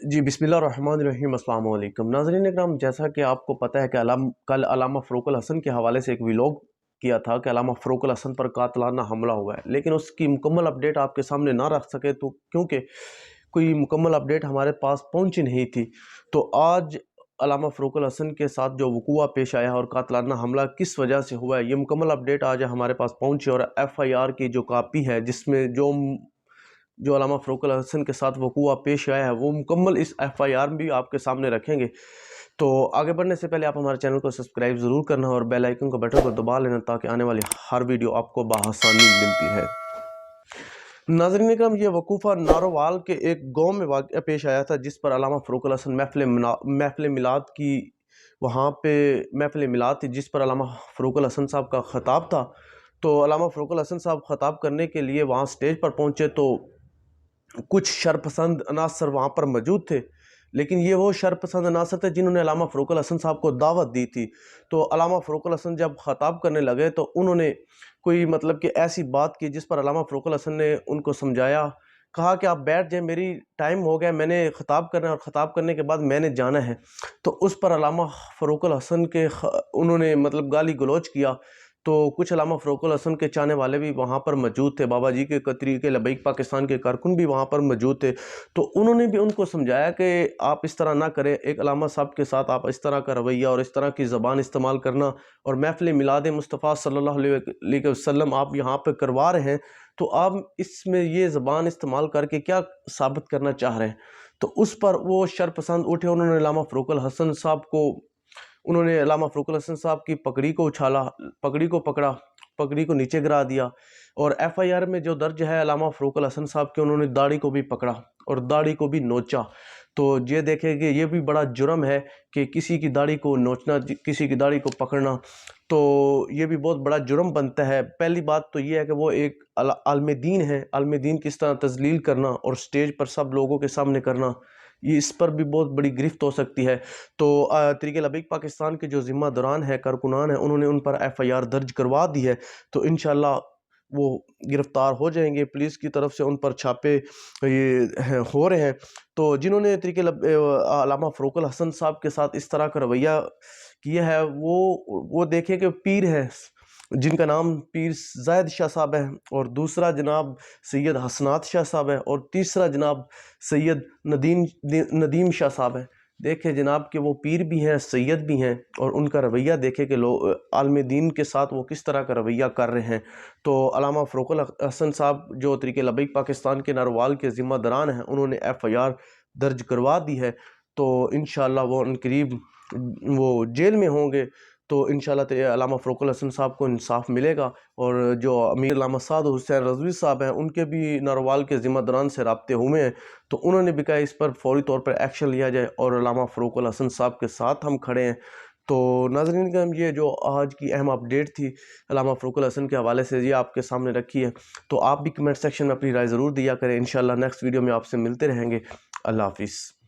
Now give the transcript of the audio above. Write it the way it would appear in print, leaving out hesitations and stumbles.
جی बिस्मिल्लाहिर्रहमानिर्रहीम अस्सलाम वालेकुम नाज़रीन इकराम। जैसा कि आपको पता है कि कल अल्लामा फ़रूक़ुल हसन के हवाले से एक व्लॉग किया था कि अल्लामा फ़रूक़ुल हसन पर कातलाना हमला हुआ है, लेकिन उसकी मुकम्मल अपडेट आपके सामने ना रख सके तो क्योंकि कोई मुकम्मल अपडेट हमारे पास पहुंची नहीं थी। तो आज अल्लामा फ़रूक़ुल हसन के साथ जो वक़ूआ पेश आया है और कातलाना हमला किस वजह से हुआ है, ये मुकम्मल अपडेट आज हमारे पास पहुंची। और FIR की जो कापी है जिसमें जो अल्लामा फ़रूक़ुल हसन के साथ वक़ूआ पेश आया है, वो मुकम्मल इस FIR भी आपके सामने रखेंगे। तो आगे बढ़ने से पहले आप हमारे चैनल को सब्सक्राइब ज़रूर करना और बेल आइकन को बटन को दबा लेना ताकि आने वाली हर वीडियो आपको बआसानी मिलती है। नाज़रीन इकराम, ये वकूफ़ा नारोवाल के एक गाँव में वाक़या पेश आया था जिस पर अल्लामा फ़रूक़ुल हसन महफ़िल मिलाद की वहाँ पे महफ़िल मिलाद थी जिस पर अल्लामा फ़रूक़ुल हसन साहब का ख़ताब था। तो अल्लामा फ़रूक़ुल हसन साहब ख़ताब करने के लिए वहाँ स्टेज पर पहुँचे तो कुछ शरपसंद अनासर वहाँ पर मौजूद थे, लेकिन ये वो शरपसंद अनासर थे जिन्होंने अल्लामा फ़रूक़ुल हसन साहब को दावत दी थी। तो अल्लामा फ़रूक़ुल हसन जब ख़ताब करने लगे तो उन्होंने कोई मतलब कि ऐसी बात की जिस पर अल्लामा फ़रूक़ुल हसन ने उनको समझाया, कहा कि आप बैठ जाएं, मेरी टाइम हो गया, मैंने ख़ताब करना है और ख़ताब करने के बाद मैंने जाना है। तो उस पर अल्लामा फ़रूक़ुल हसन के उन्होंने मतलब गाली गलौज किया। तो कुछ अल्लामा फ़रूक़ुल हसन के चाहने वाले भी वहाँ पर मौजूद थे, बाबा जी के तहरीक लबैक पाकिस्तान के कारकुन भी वहाँ पर मौजूद थे। तो उन्होंने भी उनको समझाया कि आप इस तरह ना करें, एक अल्लामा साहब के साथ आप इस तरह का रवैया और इस तरह की ज़बान इस्तेमाल करना और महफ़िल मिलाद मुस्तफ़ा सल्लल्लाहु अलैहि वसल्लम आप यहाँ पर करवा रहे हैं, तो आप इसमें ये ज़बान इस्तेमाल करके क्या साबित करना चाह रहे हैं। तो उस पर वो शरपसंद उठे, उन्होंने अल्लामा फ़रूक़ुल हसन साहब की पगड़ी को उछाला, पगड़ी को पकड़ा, पगड़ी को नीचे गिरा दिया। और FIR में जो दर्ज है अल्लामा फ़रूक़ुल हसन साहब के, उन्होंने दाढ़ी को भी पकड़ा और दाढ़ी को भी नोचा। तो ये देखें कि ये भी बड़ा जुर्म है कि किसी की दाढ़ी को नोचना, किसी की दाढ़ी को पकड़ना, तो ये भी बहुत बड़ा जुर्म बनता है। पहली बात तो ये है कि वो एक आलिम दीन है, आलिम दीन किस तरह तज़लील करना और स्टेज पर सब लोगों के सामने करना, ये इस पर भी बहुत बड़ी गिरफ्त हो सकती है। तो तहरीक लबैक पाकिस्तान के जो ज़िम्मेदारान हैं, कारकुनान हैं, उन्होंने उन पर FIR दर्ज करवा दी है। तो इंशाअल्लाह वो गिरफ़्तार हो जाएंगे। पुलिस की तरफ से उन पर छापे हो रहे हैं। तो जिन्होंने अल्लामा फ़रूक़ुल हसन साहब के साथ इस तरह का रवैया किया है, वो देखें कि पीर है जिनका नाम पीर ज़ाहिद शाह साहब है, और दूसरा जनाब सैयद हसनात शाह साहब है, और तीसरा जनाब सैयद नदीम शाह साहब है। देखें जनाब कि वो पीर भी हैं, सैयद भी हैं, और उनका रवैया देखें कि लोग आलिम दीन के साथ वो किस तरह का रवैया कर रहे हैं। तो अल्लामा फ़रूक़ुल हसन साहब जो तहरीक लबैक पाकिस्तान के नारोवाल के ज़िम्मेदारान हैं, उन्होंने FIR दर्ज करवा दी है। तो इंशाअल्लाह वो अनकरीब वो जेल में होंगे। तो इंशाअल्लाह अल्लामा फ़रूक़ुल हसन साहब को इंसाफ मिलेगा। और जो अमीर अल्लामा साद हुसैन रज़वी साहब हैं, उनके भी नारोवाल के ज़िम्मेदारान से राब्ते हुए हैं, तो उन्होंने भी कहा इस पर फ़ौरी तौर पर एक्शन लिया जाए और अल्लामा फ़रूक़ुल हसन साहब के साथ हम खड़े हैं। तो नाज़रीन करम, ये जो आज की अहम अपडेट थी अल्लामा फ़रूक़ुल हसन के हवाले से, ये आपके सामने रखी है। तो आप भी कमेंट सेक्शन में अपनी राय ज़रूर दिया करें। इंशाअल्लाह नेक्स्ट वीडियो में आपसे मिलते रहेंगे। अल्लाह हाफ़िज़।